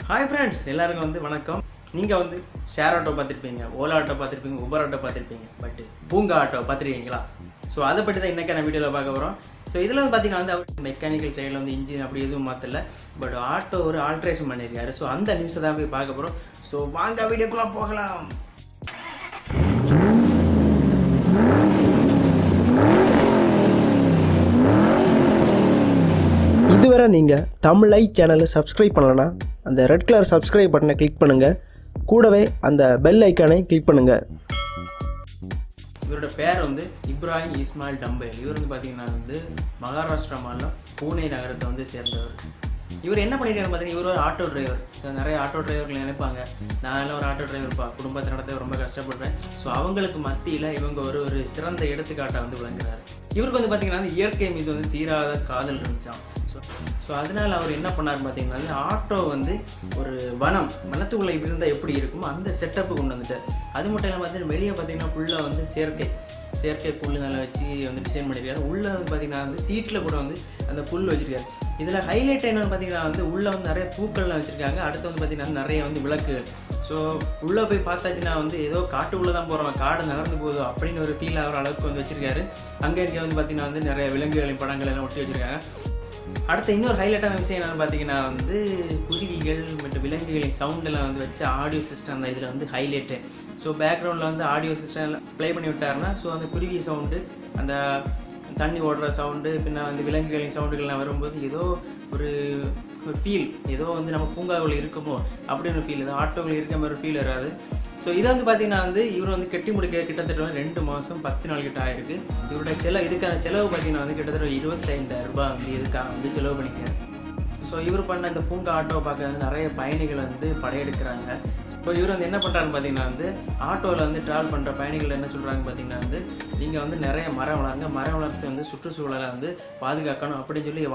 Hi friends, எல்லாருக்கும் வணக்கம். நீங்கள் ஷேர் ஆட்டோ பார்த்துருப்பீங்க, ஓலா ஆட்டோ பார்த்துருப்பீங்க, உபர் ஆட்டோ பார்த்துருப்பீங்க. பட் பூங்கா ஆட்டோ பார்த்துருக்கீங்களா? ஸோ அதை பற்றி தான் இன்றைக்கான வீடியோவில் பார்க்க போகிறோம். ஸோ இதில் பார்த்தீங்கன்னா அவர் மெக்கானிக்கல் சைடில் இன்ஜின் அப்படி எதுவும் மாற்றல, பட் ஆட்டோ ஒரு ஆல்ட்ரேஷன் பண்ணியிருக்காரு. ஸோ அந்த நியூஸை தான் போய் பார்க்க போகிறோம். ஸோ வாங்க வீடியோக்குள்ளே போகலாம். இதுவரை நீங்கள் தமிழ் சேனலை சப்ஸ்கிரைப் பண்ணலன்னா அந்த ரெட் கலர் சப்ஸ்கிரைப் பட்டனை கிளிக் பண்ணுங்கள். கூடவே அந்த பெல் ஐக்கானை கிளிக் பண்ணுங்கள். இவரோட பேர் இப்ராஹிம் இஸ்மாயில் டம்பேல். இவர் பார்த்தீங்கன்னா மகாராஷ்டிரா மாநிலம் பூனே நகரத்தை சேர்ந்தவர். இவர் என்ன பண்ணியிருக்காரு பார்த்தீங்கன்னா, இவர் ஒரு ஆட்டோ டிரைவர். ஸோ நிறைய ஆட்டோ டிரைவர்கள் நினைப்பாங்க, நான் எல்லாம் ஒரு ஆட்டோ டிரைவர்ப்பா, குடும்பத்தை நடத்த ரொம்ப கஷ்டப்படுறேன். ஸோ அவங்களுக்கு மத்தியில் இவங்க ஒரு சிறந்த எடுத்துக்காட்டாக விளங்குறாரு. இவருக்கு பார்த்தீங்கன்னா இயற்கை மீது தீராத காதல் இருந்துச்சான். ஸோ அதனால் அவர் என்ன பண்ணார் பார்த்தீங்கன்னா, ஆட்டோ ஒரு வனத்துக்குள்ளே இருந்தால் எப்படி இருக்குமோ அந்த செட்டப்பு கொண்டு வந்துட்டார். அது மட்டும் இல்லாமல் பார்த்தீங்கன்னா வெளியே பார்த்தீங்கன்னா ஃபுல்லாக செயற்கை புல் நல்லா வச்சு டிசைன் பண்ணியிருக்காரு. உள்ளே பார்த்தீங்கன்னா சீட்டில் கூட அந்த புல் வச்சுருக்காரு. இதில் ஹைலைட் என்னென்னு பார்த்தீங்கன்னா உள்ளே நிறைய பூக்கள்லாம் வச்சுருக்காங்க. அடுத்து பார்த்தீங்கன்னா நிறைய விளக்குகள். ஸோ உள்ளே போய் பார்த்தாச்சுன்னா ஏதோ காட்டுக்குள்ளே தான் போகிறோம், காடு நகர்ந்து போதும் அப்படின்னு ஒரு ஃபீல் ஆகிற அளவுக்கு வச்சுருக்காரு. அங்கே இங்கே பார்த்தீங்கன்னா நிறைய விலங்குகளின் படங்கள் எல்லாம் ஒட்டி வச்சுருக்காங்க. அடுத்த இன்னொரு ஹைலைட்டான விஷயம் என்னென்னு பார்த்தீங்கன்னா குருவிகள் மற்றும் விலங்குகளின் சவுண்டெல்லாம் வச்சு ஆடியோ சிஸ்டம் தான் இதில் ஹைலைட்டு. ஸோ பேக்ரவுண்டில் ஆடியோ சிஸ்டம் ப்ளே பண்ணி விட்டாருன்னா ஸோ அந்த குருவி சவுண்டு, அந்த தண்ணி ஓடுற சவுண்டு, பின்ன விலங்குகளின் சவுண்டுகள்லாம் வரும்போது ஏதோ ஒரு ஃபீல், ஏதோ நம்ம பூங்காவில் இருக்குமோ அப்படின்னு ஒரு ஃபீல், ஏதோ ஆட்டோவில் இருக்க மாதிரி ஒரு ஃபீல் வராது. ஸோ இதை பார்த்தீங்கன்னா இவர் கட்டி முடிக்க கிட்டத்தட்ட 2 மாதம் 10 நாள் கிட்ட ஆயிருக்கு. இவருடைய இதுக்கான செலவு பார்த்தீங்கன்னா கிட்டத்தட்ட 25,000 ரூபாய் இதுக்காக செலவு பண்ணிக்கிறார். ஸோ இவர் பண்ண இந்த பூங்கா ஆட்டோவை பார்க்க நிறைய பயணிகள் படையெடுக்கிறாங்க. இப்போ இவர் என்ன பண்ணுறாருன்னு பார்த்தீங்கன்னா ஆட்டோவில் ட்ராவல் பண்ணுற பயணிகள் என்ன சொல்கிறாங்க பார்த்தீங்கன்னா நீங்கள் நிறைய மரம் வளருங்க, மரம் வளர்த்து சுற்றுச்சூழலை பாதுகாக்கணும் அப்படின்னு சொல்லி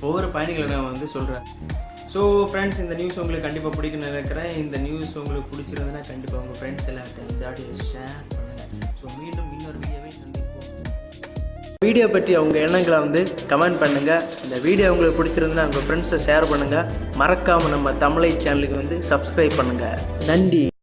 ஒவ்வொரு பயணிகளும் சொல்கிறார். ஸோ ஃப்ரெண்ட்ஸ், இந்த நியூஸ் உங்களுக்கு கண்டிப்பாக பிடிக்குன்னு நினைக்கிறேன். இந்த நியூஸ் உங்களுக்கு பிடிச்சிருந்ததுன்னா கண்டிப்பாக உங்கள் ஃப்ரெண்ட்ஸ் எல்லாருக்கும் இந்த ஆடியோ ஷேர் பண்ணுங்கள். ஸோ மீண்டும் இன்னொரு வீடியோவை சந்திப்போம். வீடியோ பற்றி அவங்க எண்ணங்களை கமெண்ட் பண்ணுங்கள். இந்த வீடியோ உங்களுக்கு பிடிச்சிருந்தா உங்கள் ஃப்ரெண்ட்ஸை ஷேர் பண்ணுங்கள். மறக்காமல் நம்ம தமிழை சேனலுக்கு சப்ஸ்கிரைப் பண்ணுங்கள். நன்றி.